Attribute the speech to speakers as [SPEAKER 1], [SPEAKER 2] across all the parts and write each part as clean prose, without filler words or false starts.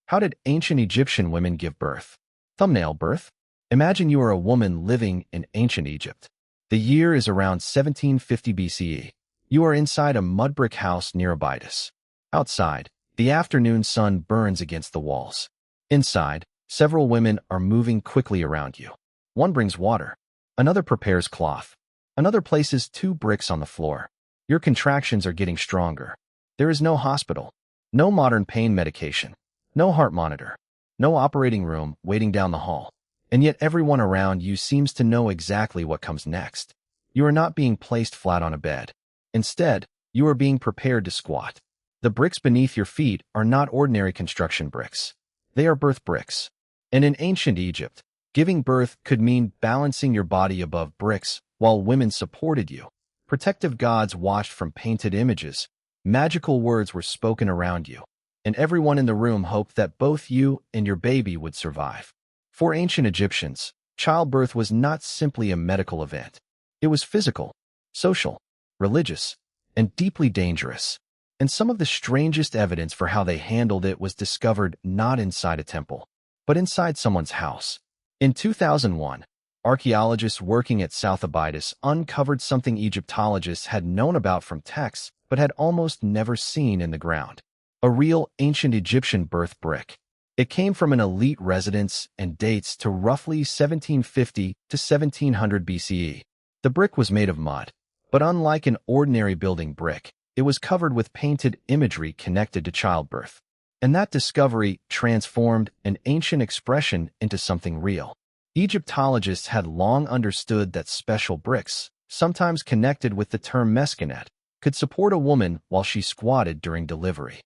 [SPEAKER 1] How did ancient Egyptian women give birth? Thumbnail birth. Imagine you are a woman living in ancient Egypt. The year is around 1750 BCE. You are inside a mud brick house near Abydos. Outside, the afternoon sun burns against the walls. Inside, several women are moving quickly around you. One brings water. Another prepares cloth. Another places 2 bricks on the floor. Your contractions are getting stronger. There is no hospital, no modern pain medication, no heart monitor, no operating room waiting down the hall. And yet everyone around you seems to know exactly what comes next. You are not being placed flat on a bed. Instead, you are being prepared to squat. The bricks beneath your feet are not ordinary construction bricks. They are birth bricks. And in ancient Egypt, giving birth could mean balancing your body above bricks while women supported you. Protective gods watched from painted images. Magical words were spoken around you. And everyone in the room hoped that both you and your baby would survive. For ancient Egyptians, childbirth was not simply a medical event. It was physical, social, religious, and deeply dangerous. And some of the strangest evidence for how they handled it was discovered not inside a temple, but inside someone's house. In 2001, archaeologists working at South Abydos uncovered something Egyptologists had known about from texts but had almost never seen in the ground. A real ancient Egyptian birth brick. It came from an elite residence and dates to roughly 1750 to 1700 BCE. The brick was made of mud, but unlike an ordinary building brick, it was covered with painted imagery connected to childbirth. And that discovery transformed an ancient expression into something real. Egyptologists had long understood that special bricks, sometimes connected with the term mesquinet, could support a woman while she squatted during delivery.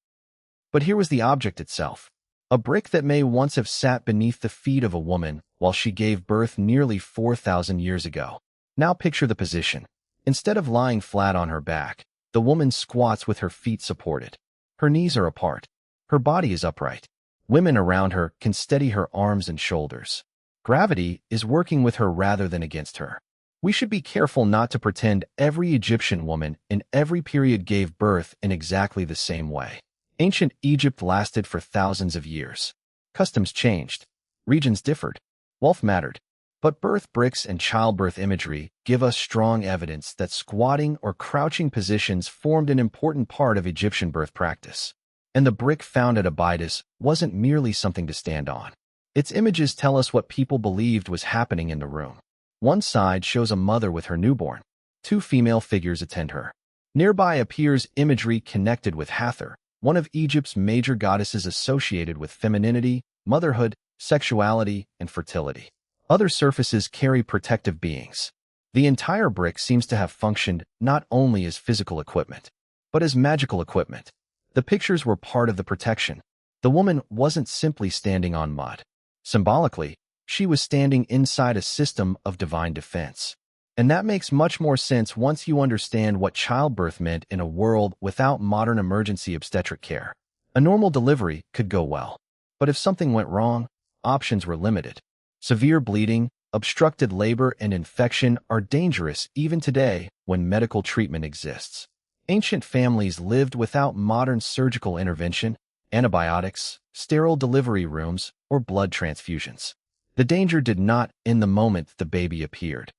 [SPEAKER 1] But here was the object itself. A brick that may once have sat beneath the feet of a woman while she gave birth nearly 4,000 years ago. Now picture the position. Instead of lying flat on her back, the woman squats with her feet supported. Her knees are apart. Her body is upright. Women around her can steady her arms and shoulders. Gravity is working with her rather than against her. We should be careful not to pretend every Egyptian woman in every period gave birth in exactly the same way. Ancient Egypt lasted for thousands of years. Customs changed. Regions differed. Wealth mattered. But birth bricks and childbirth imagery give us strong evidence that squatting or crouching positions formed an important part of Egyptian birth practice. And the brick found at Abydos wasn't merely something to stand on. Its images tell us what people believed was happening in the room. One side shows a mother with her newborn. 2 female figures attend her. Nearby appears imagery connected with Hathor, one of Egypt's major goddesses associated with femininity, motherhood, sexuality, and fertility. Other surfaces carry protective beings. The entire brick seems to have functioned not only as physical equipment, but as magical equipment. The pictures were part of the protection. The woman wasn't simply standing on mud. Symbolically, she was standing inside a system of divine defense. And that makes much more sense once you understand what childbirth meant in a world without modern emergency obstetric care. A normal delivery could go well, but if something went wrong, options were limited. Severe bleeding, obstructed labor, and infection are dangerous even today when medical treatment exists. Ancient families lived without modern surgical intervention, antibiotics, sterile delivery rooms, or blood transfusions. The danger did not end the moment the baby appeared.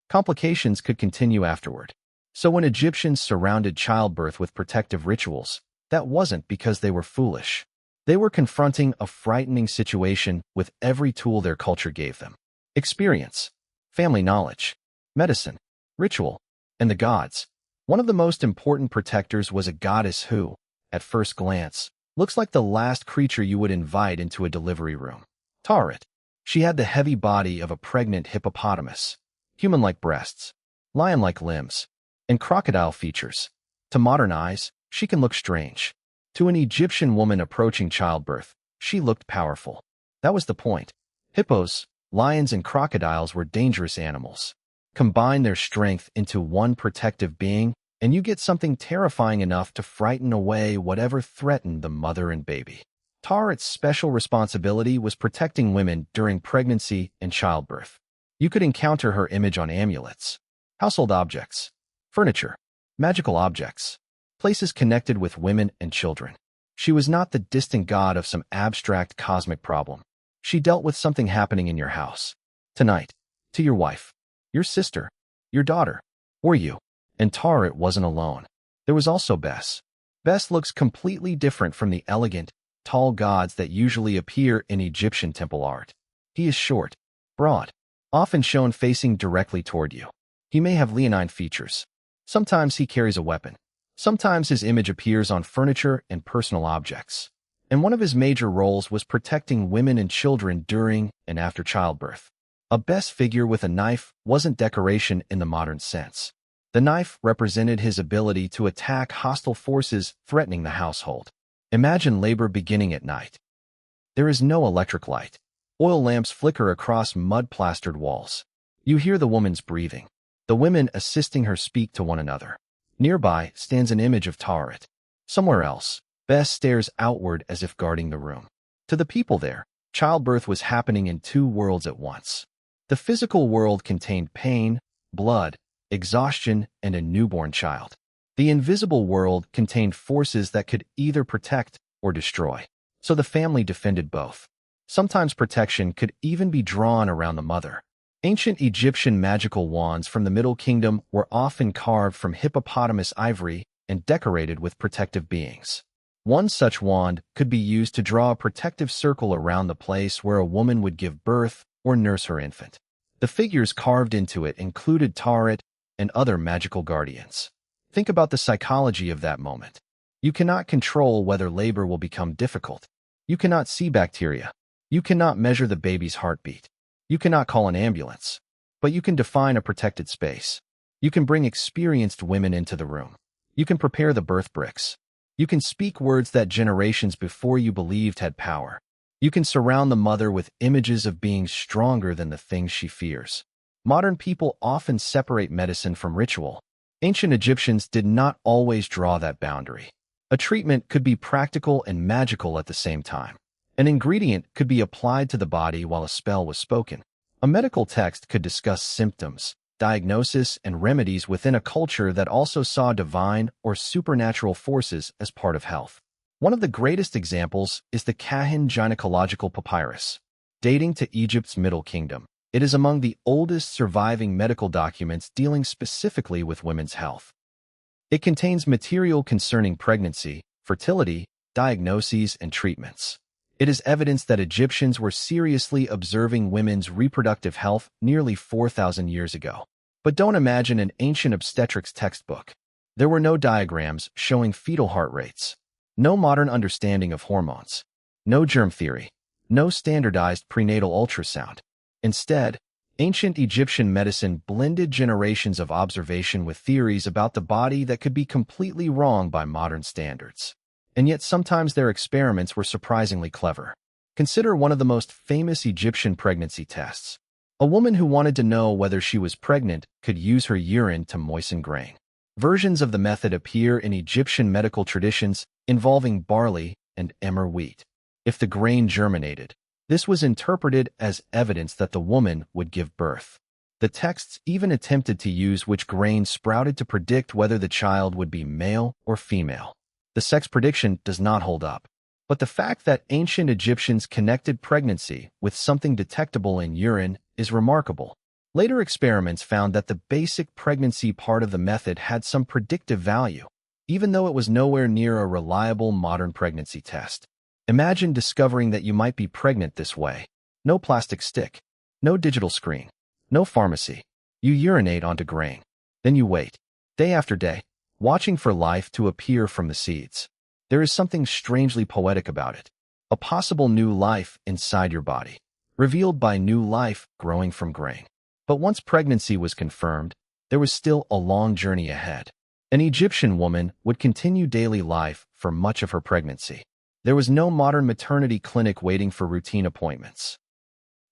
[SPEAKER 1] Complications could continue afterward. So when Egyptians surrounded childbirth with protective rituals, that wasn't because they were foolish. They were confronting a frightening situation with every tool their culture gave them. Experience, family knowledge, medicine, ritual, and the gods. One of the most important protectors was a goddess who, at first glance, looks like the last creature you would invite into a delivery room. Taweret. She had the heavy body of a pregnant hippopotamus, human-like breasts, lion-like limbs, and crocodile features. To modern eyes, she can look strange. To an Egyptian woman approaching childbirth, she looked powerful. That was the point. Hippos, lions, and crocodiles were dangerous animals. Combine their strength into one protective being, and you get something terrifying enough to frighten away whatever threatened the mother and baby. Taret's special responsibility was protecting women during pregnancy and childbirth. You could encounter her image on amulets, household objects, furniture, magical objects, places connected with women and children. She was not the distant god of some abstract cosmic problem. She dealt with something happening in your house. Tonight. To your wife, your sister, your daughter, or you. And Taweret wasn't alone. There was also Bes. Bes looks completely different from the elegant, tall gods that usually appear in Egyptian temple art. He is short, broad, often shown facing directly toward you. He may have leonine features. Sometimes he carries a weapon. Sometimes his image appears on furniture and personal objects. And one of his major roles was protecting women and children during and after childbirth. A Bes figure with a knife wasn't decoration in the modern sense. The knife represented his ability to attack hostile forces threatening the household. Imagine labor beginning at night. There is no electric light. Oil lamps flicker across mud-plastered walls. You hear the woman's breathing. The women assisting her speak to one another. Nearby stands an image of Taweret. Somewhere else, Bes stares outward as if guarding the room. To the people there, childbirth was happening in two worlds at once. The physical world contained pain, blood, exhaustion, and a newborn child. The invisible world contained forces that could either protect or destroy. So the family defended both. Sometimes protection could even be drawn around the mother. Ancient Egyptian magical wands from the Middle Kingdom were often carved from hippopotamus ivory and decorated with protective beings. One such wand could be used to draw a protective circle around the place where a woman would give birth or nurse her infant. The figures carved into it included Taweret and other magical guardians. Think about the psychology of that moment. You cannot control whether labor will become difficult. You cannot see bacteria. You cannot measure the baby's heartbeat. You cannot call an ambulance. But you can define a protected space. You can bring experienced women into the room. You can prepare the birth bricks. You can speak words that generations before you believed had power. You can surround the mother with images of being stronger than the things she fears. Modern people often separate medicine from ritual. Ancient Egyptians did not always draw that boundary. A treatment could be practical and magical at the same time. An ingredient could be applied to the body while a spell was spoken. A medical text could discuss symptoms, diagnosis, and remedies within a culture that also saw divine or supernatural forces as part of health. One of the greatest examples is the Kahin gynecological papyrus, dating to Egypt's Middle Kingdom. It is among the oldest surviving medical documents dealing specifically with women's health. It contains material concerning pregnancy, fertility, diagnoses, and treatments. It is evidence that Egyptians were seriously observing women's reproductive health nearly 4,000 years ago. But don't imagine an ancient obstetrics textbook. There were no diagrams showing fetal heart rates, no modern understanding of hormones, no germ theory, no standardized prenatal ultrasound. Instead, ancient Egyptian medicine blended generations of observation with theories about the body that could be completely wrong by modern standards. And yet sometimes their experiments were surprisingly clever. Consider one of the most famous Egyptian pregnancy tests. A woman who wanted to know whether she was pregnant could use her urine to moisten grain. Versions of the method appear in Egyptian medical traditions involving barley and emmer wheat. If the grain germinated, this was interpreted as evidence that the woman would give birth. The texts even attempted to use which grain sprouted to predict whether the child would be male or female. The sex prediction does not hold up. But the fact that ancient Egyptians connected pregnancy with something detectable in urine is remarkable. Later experiments found that the basic pregnancy part of the method had some predictive value, even though it was nowhere near a reliable modern pregnancy test. Imagine discovering that you might be pregnant this way. No plastic stick, no digital screen, no pharmacy. You urinate onto grain. Then you wait, day after day, watching for life to appear from the seeds. There is something strangely poetic about it. A possible new life inside your body, revealed by new life growing from grain. But once pregnancy was confirmed, there was still a long journey ahead. An Egyptian woman would continue daily life for much of her pregnancy. There was no modern maternity clinic waiting for routine appointments.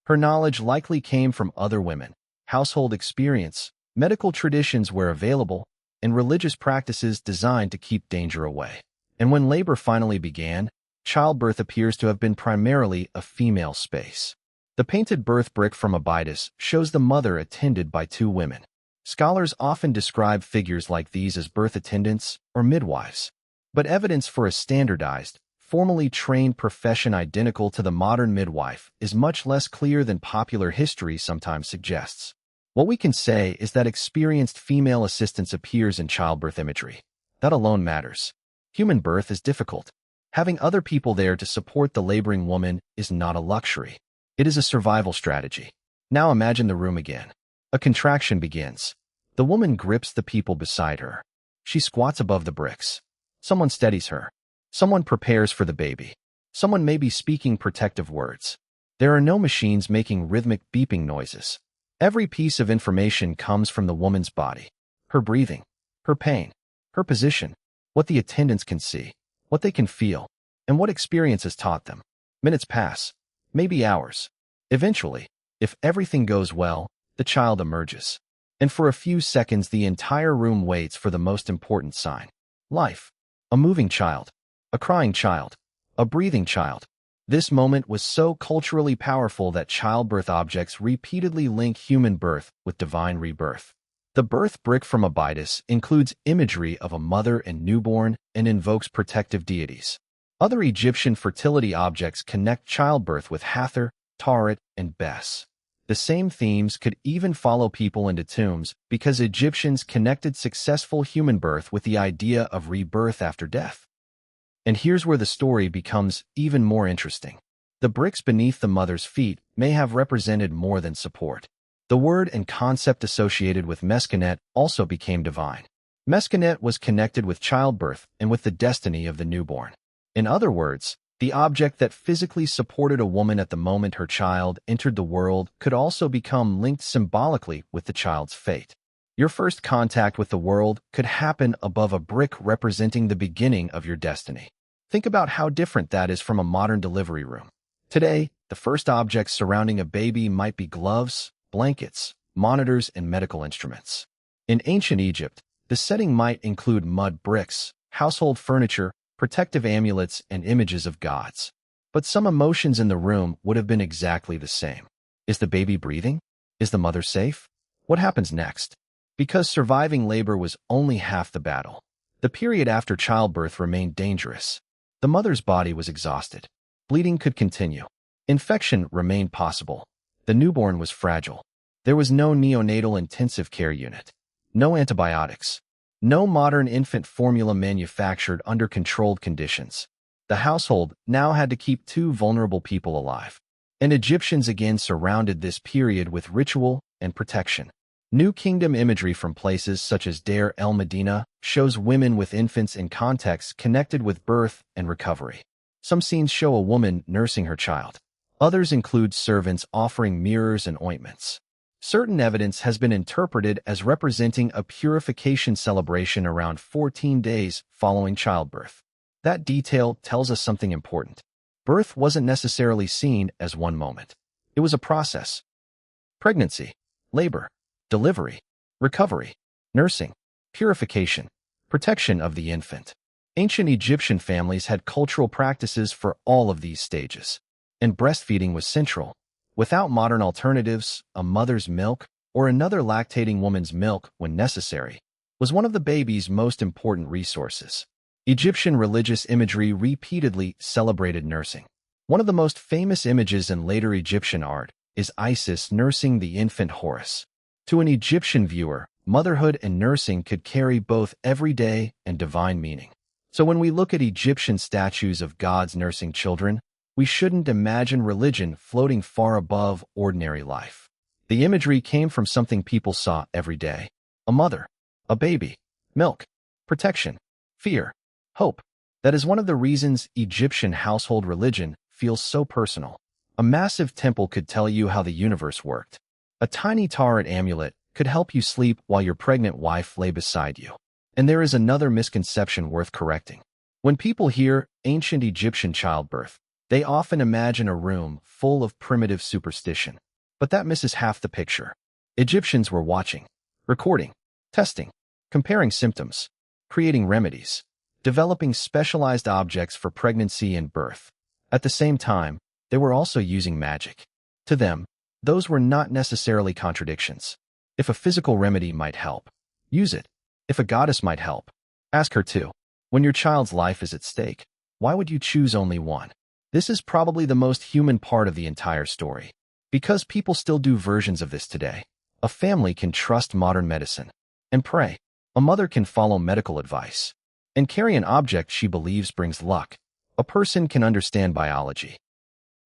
[SPEAKER 1] Her knowledge likely came from other women, household experience, medical traditions were available, and religious practices designed to keep danger away. And when labor finally began, childbirth appears to have been primarily a female space. The painted birth brick from Abydos shows the mother attended by two women. Scholars often describe figures like these as birth attendants or midwives. But evidence for a standardized, formally trained profession identical to the modern midwife is much less clear than popular history sometimes suggests. What we can say is that experienced female assistance appears in childbirth imagery. That alone matters. Human birth is difficult. Having other people there to support the laboring woman is not a luxury. It is a survival strategy. Now imagine the room again. A contraction begins. The woman grips the people beside her. She squats above the bricks. Someone steadies her. Someone prepares for the baby. Someone may be speaking protective words. There are no machines making rhythmic beeping noises. Every piece of information comes from the woman's body. Her breathing, her pain, her position, what the attendants can see, what they can feel, and what experience has taught them. Minutes pass, maybe hours. Eventually, if everything goes well, the child emerges. And for a few seconds, the entire room waits for the most important sign. Life. A moving child. A crying child. A breathing child. This moment was so culturally powerful that childbirth objects repeatedly link human birth with divine rebirth. The birth brick from Abydos includes imagery of a mother and newborn and invokes protective deities. Other Egyptian fertility objects connect childbirth with Hathor, Taweret, and Bes. The same themes could even follow people into tombs because Egyptians connected successful human birth with the idea of rebirth after death. And here's where the story becomes even more interesting. The bricks beneath the mother's feet may have represented more than support. The word and concept associated with Meskenet also became divine. Meskenet was connected with childbirth and with the destiny of the newborn. In other words, the object that physically supported a woman at the moment her child entered the world could also become linked symbolically with the child's fate. Your first contact with the world could happen above a brick representing the beginning of your destiny. Think about how different that is from a modern delivery room. Today, the first objects surrounding a baby might be gloves, blankets, monitors, and medical instruments. In ancient Egypt, the setting might include mud bricks, household furniture, protective amulets, and images of gods. But some emotions in the room would have been exactly the same. Is the baby breathing? Is the mother safe? What happens next? Because surviving labor was only half the battle. The period after childbirth remained dangerous. The mother's body was exhausted. Bleeding could continue. Infection remained possible. The newborn was fragile. There was no neonatal intensive care unit. No antibiotics. No modern infant formula manufactured under controlled conditions. The household now had to keep two vulnerable people alive. And Egyptians again surrounded this period with ritual and protection. New Kingdom imagery from places such as Deir el-Medina shows women with infants in contexts connected with birth and recovery. Some scenes show a woman nursing her child. Others include servants offering mirrors and ointments. Certain evidence has been interpreted as representing a purification celebration around 14 days following childbirth. That detail tells us something important. Birth wasn't necessarily seen as one moment. It was a process. Pregnancy, labor, delivery, recovery, nursing, purification, protection of the infant. Ancient Egyptian families had cultural practices for all of these stages, and breastfeeding was central. Without modern alternatives, a mother's milk, or another lactating woman's milk when necessary, was one of the baby's most important resources. Egyptian religious imagery repeatedly celebrated nursing. One of the most famous images in later Egyptian art is Isis nursing the infant Horus. To an Egyptian viewer, motherhood and nursing could carry both everyday and divine meaning. So when we look at Egyptian statues of gods nursing children, we shouldn't imagine religion floating far above ordinary life. The imagery came from something people saw every day. A mother, a baby, milk, protection, fear, hope. That is one of the reasons Egyptian household religion feels so personal. A massive temple could tell you how the universe worked. A tiny Taweret amulet could help you sleep while your pregnant wife lay beside you. And there is another misconception worth correcting. When people hear ancient Egyptian childbirth, they often imagine a room full of primitive superstition. But that misses half the picture. Egyptians were watching, recording, testing, comparing symptoms, creating remedies, developing specialized objects for pregnancy and birth. At the same time, they were also using magic. To them, those were not necessarily contradictions. If a physical remedy might help, use it. If a goddess might help, ask her to. When your child's life is at stake, Why would you choose only one? This is probably the most human part of the entire story. Because people still do versions of this today. A family can trust modern medicine and pray. A mother can follow medical advice and carry an object she believes brings luck. A person can understand biology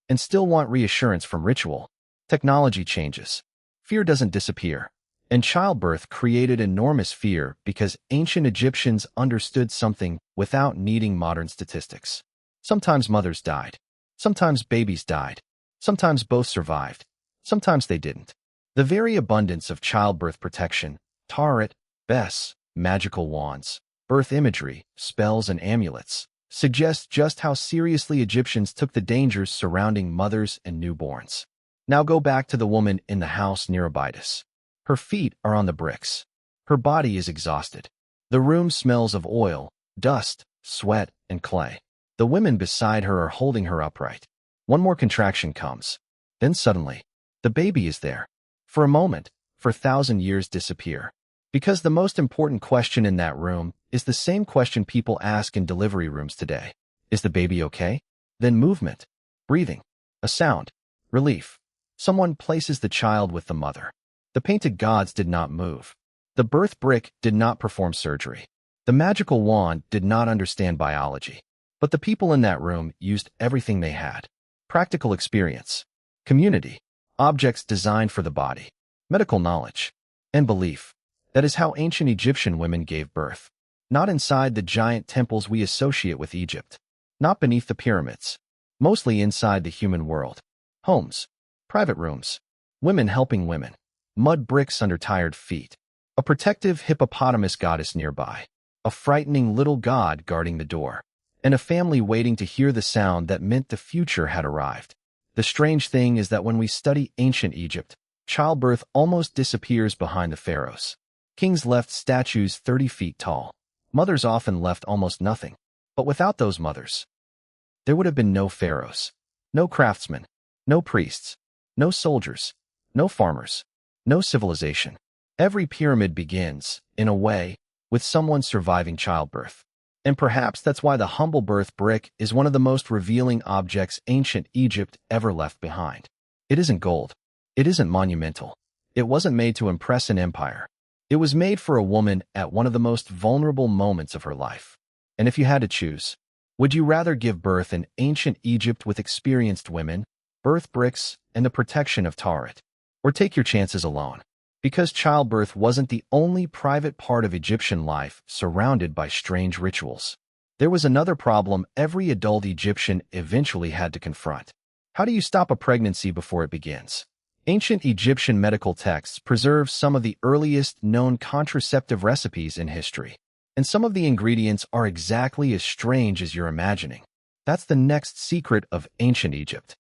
[SPEAKER 1] and still want reassurance from ritual. Technology changes. Fear doesn't disappear. And childbirth created enormous fear because ancient Egyptians understood something without needing modern statistics. Sometimes mothers died. Sometimes babies died. Sometimes both survived. Sometimes they didn't. The very abundance of childbirth protection, Taweret, Bes, magical wands, birth imagery, spells, and amulets, suggests just how seriously Egyptians took the dangers surrounding mothers and newborns. Now go back to the woman in the house near Abydos. Her feet are on the bricks. Her body is exhausted. The room smells of oil, dust, sweat, and clay. The women beside her are holding her upright. One more contraction comes. Then suddenly, the baby is there. For a moment, for 1,000 years disappear. Because the most important question in that room is the same question people ask in delivery rooms today. Is the baby okay? Then movement, breathing, a sound, relief. Someone places the child with the mother. The painted gods did not move. The birth brick did not perform surgery. The magical wand did not understand biology. But the people in that room used everything they had. Practical experience, community, objects designed for the body, medical knowledge, and belief. That is how ancient Egyptian women gave birth. Not inside the giant temples we associate with Egypt. Not beneath the pyramids. Mostly inside the human world. Homes, private rooms, women helping women, mud bricks under tired feet, a protective hippopotamus goddess nearby, a frightening little god guarding the door, and a family waiting to hear the sound that meant the future had arrived. The strange thing is that when we study ancient Egypt, childbirth almost disappears behind the pharaohs. Kings left statues 30 feet tall. Mothers often left almost nothing. But without those mothers, there would have been no pharaohs, no craftsmen, no priests, no soldiers, no farmers, no civilization. Every pyramid begins, in a way, with someone surviving childbirth. And perhaps that's why the humble birth brick is one of the most revealing objects ancient Egypt ever left behind. It isn't gold. It isn't monumental. It wasn't made to impress an empire. It was made for a woman at one of the most vulnerable moments of her life. And if you had to choose, would you rather give birth in ancient Egypt with experienced women, birth bricks, and the protection of Taweret, or take your chances alone? Because childbirth wasn't the only private part of Egyptian life surrounded by strange rituals. There was another problem every adult Egyptian eventually had to confront. How do you stop a pregnancy before it begins? Ancient Egyptian medical texts preserve some of the earliest known contraceptive recipes in history, and some of the ingredients are exactly as strange as you're imagining. That's the next secret of ancient Egypt.